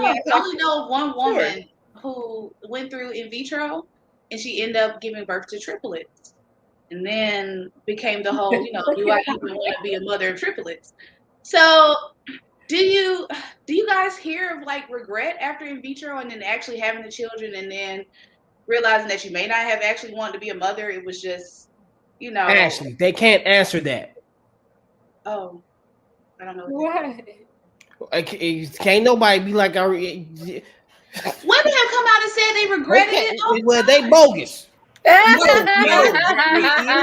I only know one woman who went through in vitro, and she ended up giving birth to triplets, and then became the whole, do I even want to be a mother of triplets? So, do you guys hear of like regret after in vitro and then actually having the children and then realizing that you may not have actually wanted to be a mother? It was just, Ashley, they can't answer that. oh, I don't know. What? Can't nobody be like, Women have come out and said they regretted okay, it all well, the they time. bogus. No, you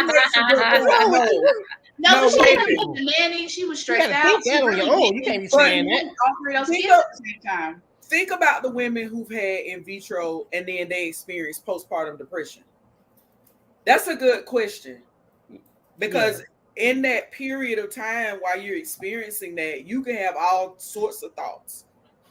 make some good points. No, No, but she ended up Raven. getting the nanny. She was You stressed gotta out. think She that on your really own. You can't be didn't. saying She that. wanted all three of those Think kids of, at the same time. think about the women who've had in vitro and then they experience postpartum depression. That's a good question because in that period of time while you're experiencing that, you can have all sorts of thoughts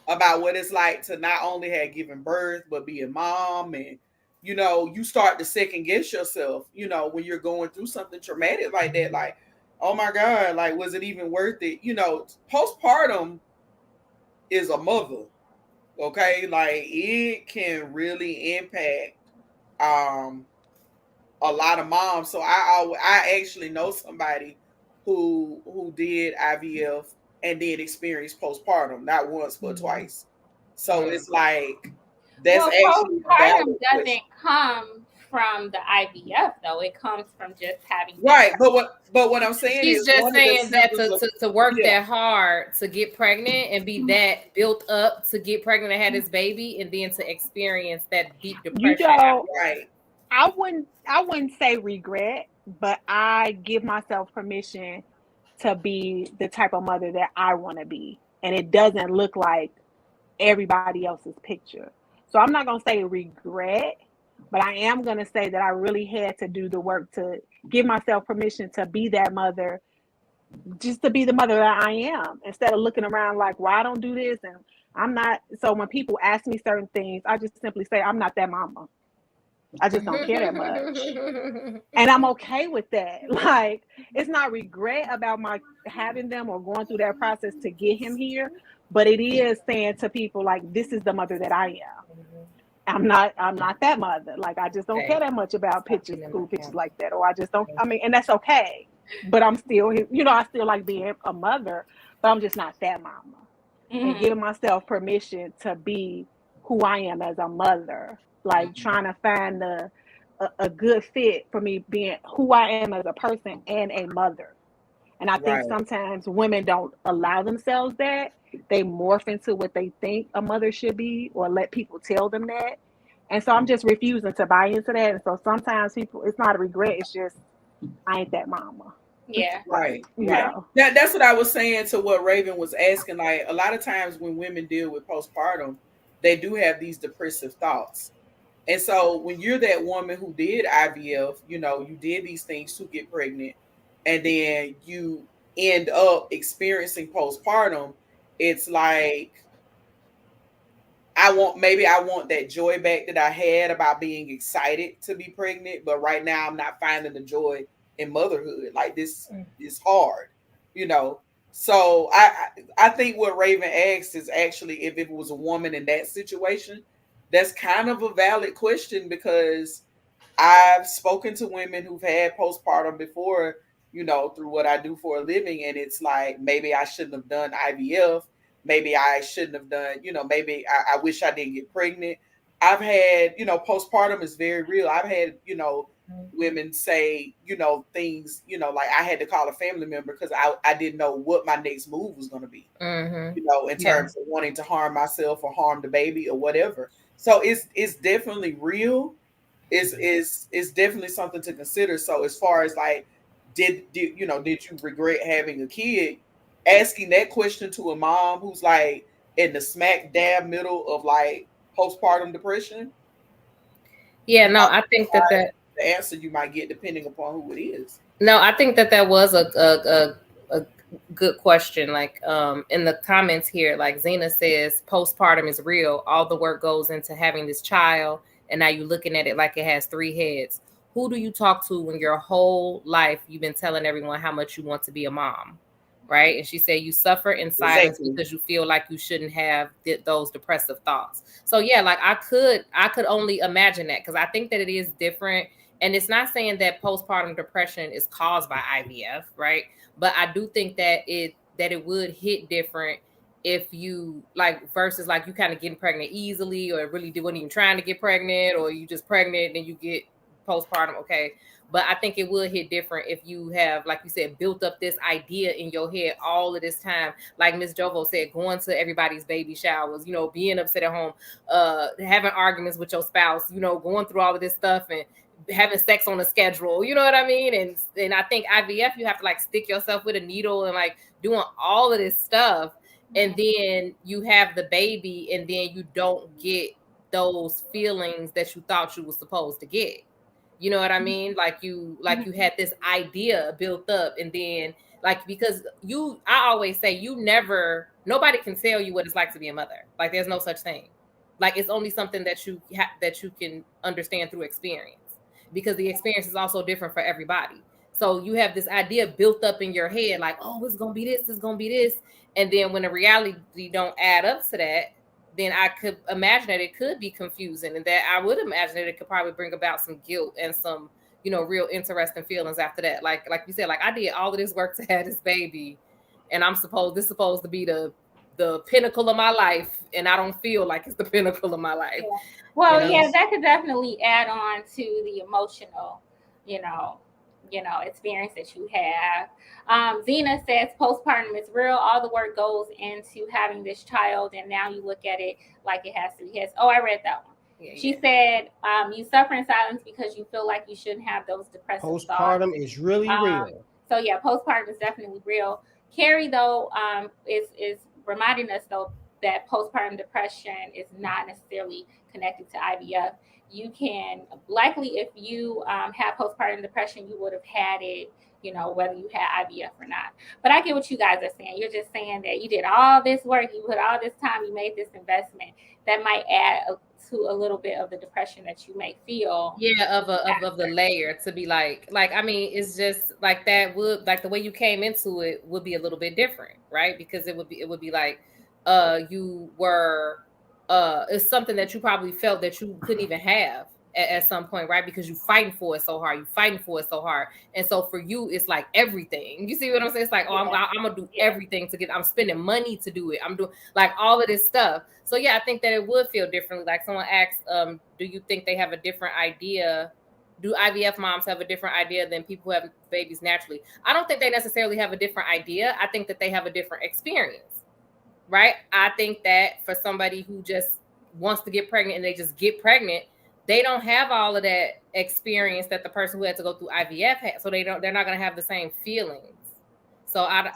about what it's like to not only have given birth but be a mom, and you start to second guess yourself, when you're going through something traumatic like that, like, oh my god, like, was it even worth it? Postpartum is a mother, okay? Like, it can really impact um a lot of moms. So I actually know somebody who did IVF and then experienced postpartum, not once but twice. So it's like that's Well, actually a postpartum valid doesn't question. come from the IVF though. It comes from just having been Right, but what I'm saying She's is just one of the saying that symptoms of to work yeah. that hard to get pregnant and be that built up to get pregnant and have this baby and then to experience that deep depression. Right. I wouldn't say regret, but I give myself permission to be the type of mother that I want to be. And it doesn't look like everybody else's picture. So I'm not going to say regret, but I am going to say that I really had to do the work to give myself permission to be that mother, just to be the mother that I am, instead of looking around like, well, I don't do this and I'm not. So when people ask me certain things, I just simply say, I'm not that mama. I just don't care that much. And I'm okay with that. Like, it's not regret about my having them or going through that process to get him here, but it is saying to people like, this is the mother that I am. I'm not that mother. Like, I just don't care that much about pictures, school pictures like that. Or I just don't, and that's okay. But I'm still, I still like being a mother, but I'm just not that mama. And giving myself permission to be who I am as a mother, like trying to find a good fit for me being who I am as a person and a mother. And I think sometimes women don't allow themselves that. They morph into what they think a mother should be or let people tell them that. And so I'm just refusing to buy into that. And so sometimes people, it's not a regret. It's just, I ain't that mama. Yeah. Right. Yeah. That's what I was saying to what Raven was asking. Like, a lot of times when women deal with postpartum, they do have these depressive thoughts. And so when you're that woman who did IVF, you did these things to get pregnant, and then you end up experiencing postpartum, it's like, I want that joy back that I had about being excited to be pregnant, but right now I'm not finding the joy in motherhood. Like, this is hard, So I think what Raven asked is actually, if it was a woman in that situation, that's kind of a valid question, because I've spoken to women who've had postpartum before, through what I do for a living, and it's like, maybe I shouldn't have done IVF. Maybe I shouldn't have done, maybe I wish I didn't get pregnant. I've had, postpartum is very real. I've had, women say, things, like, I had to call a family member because I didn't know what my next move was going to be, in terms of wanting to harm myself or harm the baby or whatever. So it's definitely real. It's definitely something to consider. So as far as like, did you regret having a kid? Asking that question to a mom who's like in the smack dab middle of like postpartum depression. Yeah, no, I think that the answer you might get depending upon who it is. No, I think that was a good question. Like, in the comments here, like Zena says, postpartum is real. All the work goes into having this child, and now you're looking at it like it has 3 heads. Who do you talk to when your whole life you've been telling everyone how much you want to be a mom, right? And she said you suffer in silence because you feel like you shouldn't have those depressive thoughts. So yeah, like I could only imagine that, because I think that it is different. And it's not saying that postpartum depression is caused by IVF, right? But I do think that it would hit different if you like versus like you kind of getting pregnant easily, or really wasn't even trying to get pregnant, or you just pregnant and you get postpartum. Okay. But I think it would hit different if you have, like you said, built up this idea in your head all of this time. Like Miss Jovo said, going to everybody's baby showers, you know, being upset at home, having arguments with your spouse, you know, going through all of this stuff and having sex on a schedule, you know what I mean? And I think IVF, you have to like stick yourself with a needle and like doing all of this stuff. And then you have the baby, and then you don't get those feelings that you thought you were supposed to get. You know what I mean? Like you had this idea built up, and then like, because I always say nobody can tell you what it's like to be a mother. Like there's no such thing. Like it's only something that you can understand through experience, because the experience is also different for everybody. So you have this idea built up in your head, like, oh, it's gonna be this, it's gonna be this, and then when the reality don't add up to that, then I could imagine that it could be confusing, and that I would imagine that it could probably bring about some guilt and some, you know, real interesting feelings after that. Like you said, like I did all of this work to have this baby, and this is supposed to be the pinnacle of my life, and I don't feel like it's the pinnacle of my life. Yeah. Well, you know? Yeah, that could definitely add on to the emotional, you know, experience that you have. Zena says postpartum is real. All the work goes into having this child, and now you look at it like it has to be his. Oh, I read that one. Yeah, she said you suffer in silence because you feel like you shouldn't have those depressive thoughts. Postpartum is really real. So yeah, postpartum is definitely real. Carrie, though, is reminding us though that postpartum depression is not necessarily connected to IVF. You can likely, if you have postpartum depression, you would have had it, you know, whether you had IVF or not. But I get what you guys are saying. You're just saying that you did all this work, you put all this time, you made this investment that might add to a little bit of the depression that you may feel. Yeah, of the layer to be like I mean, it's just like that would, like the way you came into it would be a little bit different, right? Because it would be like you were it's something that you probably felt that you couldn't even have at some point, right? Because you fighting for it so hard, and so for you it's like everything. You see what I'm saying? It's like, oh, I'm gonna do everything to get. I'm spending money to do it. I'm doing like all of this stuff. So yeah, I think that it would feel differently. Like someone asked, do you think they have a different idea? Do IVF moms have a different idea than people who have babies naturally? I don't think they necessarily have a different idea. I think that they have a different experience. Right? I think that for somebody who just wants to get pregnant and they just get pregnant, they don't have all of that experience that the person who had to go through IVF had. So they're not going to have the same feelings. So I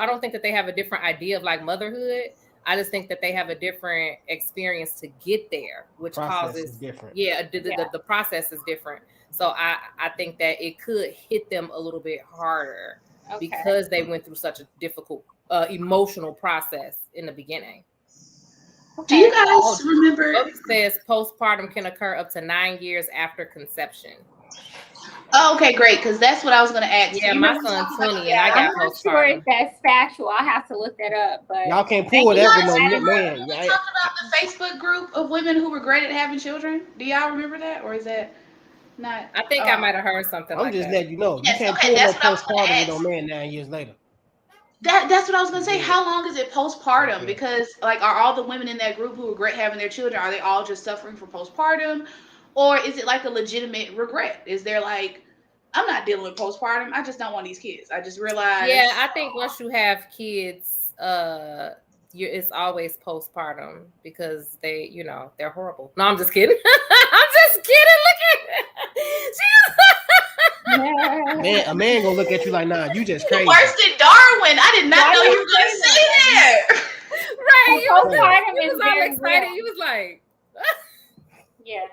don't think that they have a different idea of like motherhood. I just think that they have a different experience to get there, which causes different. Yeah, the process is different. So I think that it could hit them a little bit harder because they went through such a difficult emotional process in the beginning. Do you guys remember? It says postpartum can occur up to 9 years after conception. Oh, okay, great. Because that's what I was going to ask. Yeah, my son's 20 and I got I'm not sure if that's factual. I have to look that up. But y'all can't pull it up with no man. You talking about the Facebook group of women who regretted having children? Do y'all remember that, or is that not? I think I might have heard something. I'm just letting you know. You can't pull no postpartum with no man 9 years later. That's what I was gonna say. How long is it postpartum? Okay. Because like, are all the women in that group who regret having their children, are they all just suffering from postpartum, or is it like a legitimate regret? Is there like, I'm not dealing with postpartum, I just don't want these kids. I just realized. Yeah, I think once you have kids, it's always postpartum because they, you know, they're horrible. No, I'm just kidding. I'm just kidding. Look at Man, a man gonna look at you like, nah, you just crazy. Worse than Darwin. I did not know you were gonna say that. Right. He was all excited. He was like, yeah.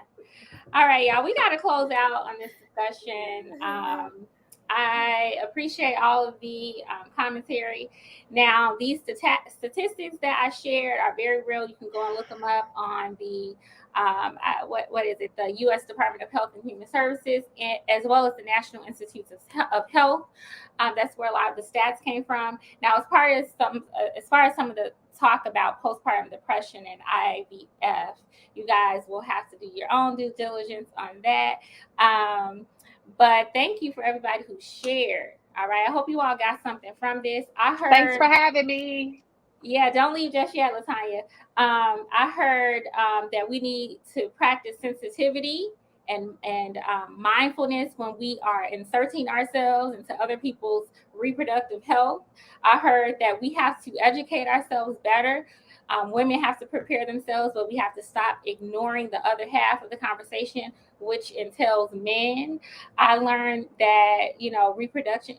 All right, y'all. We gotta close out on this discussion. I appreciate all of the commentary. Now, these statistics that I shared are very real. You can go and look them up on the what is it? The U.S. Department of Health and Human Services, as well as the National Institutes of Health. That's where a lot of the stats came from. Now, as far as some of the talk about postpartum depression and IVF, you guys will have to do your own due diligence on that. But thank you for everybody who shared. All right. I hope you all got something from this. I heard. Thanks for having me. Yeah, don't leave just yet, Latanya. I heard that we need to practice sensitivity and mindfulness when we are inserting ourselves into other people's reproductive health. I heard that we have to educate ourselves better. Women have to prepare themselves, but we have to stop ignoring the other half of the conversation, which entails men. I learned that, you know, reproduction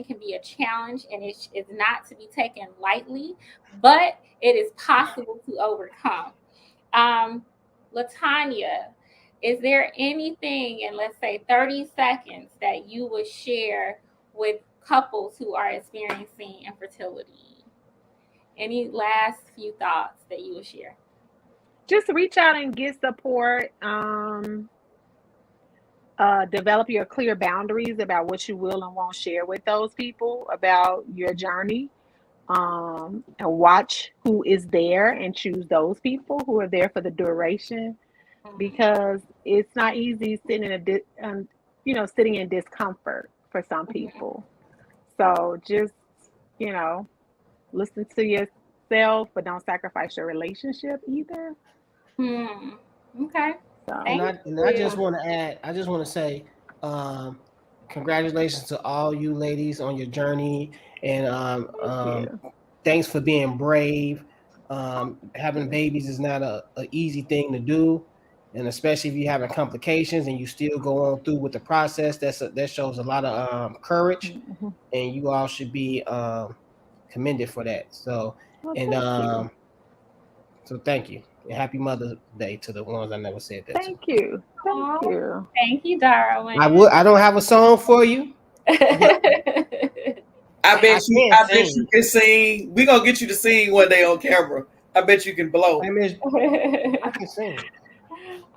can be a challenge, and it is not to be taken lightly, but it is possible to overcome. Latanya, is there anything in, let's say, 30 seconds that you would share with couples who are experiencing infertility? Any last few thoughts that you would share? Just reach out and get support. Develop your clear boundaries about what you will and won't share with those people about your journey. And watch who is there and choose those people who are there for the duration, because it's not easy sitting sitting in discomfort for some people. So just, listen to yourself, but don't sacrifice your relationship either. Okay. So, and I just want to add, I just want to say, congratulations to all you ladies on your journey, and thanks for being brave. Having babies is not a easy thing to do, and especially if you're having complications and you still go on through with the process, that shows a lot of courage, and you all should be commended for that. So, so thank you. And happy Mother's Day to the ones I never said that Thank you. Thank you, Darwin. I don't have a song for you. I bet you can sing. We're gonna get you to sing one day on camera. I bet you can blow. I can sing.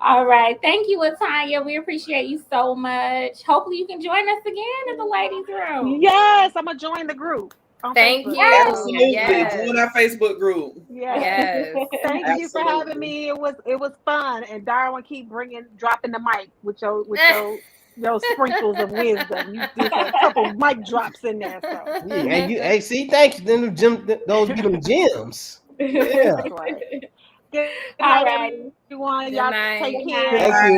All right. Thank you, Latanya. We appreciate you so much. Hopefully you can join us again in the ladies' room. Yes, I'm gonna join the group. Thank you. Absolutely. Yes. Join our Facebook group. Yes. Thank you for having me. It was fun. And Darwin, keep dropping the mic with your sprinkles of wisdom. You did a couple mic drops in there. So. Yeah, and see, thank you. Those be them gems. Yeah. That's right. Good night, everyone. Y'all take care. Thank you.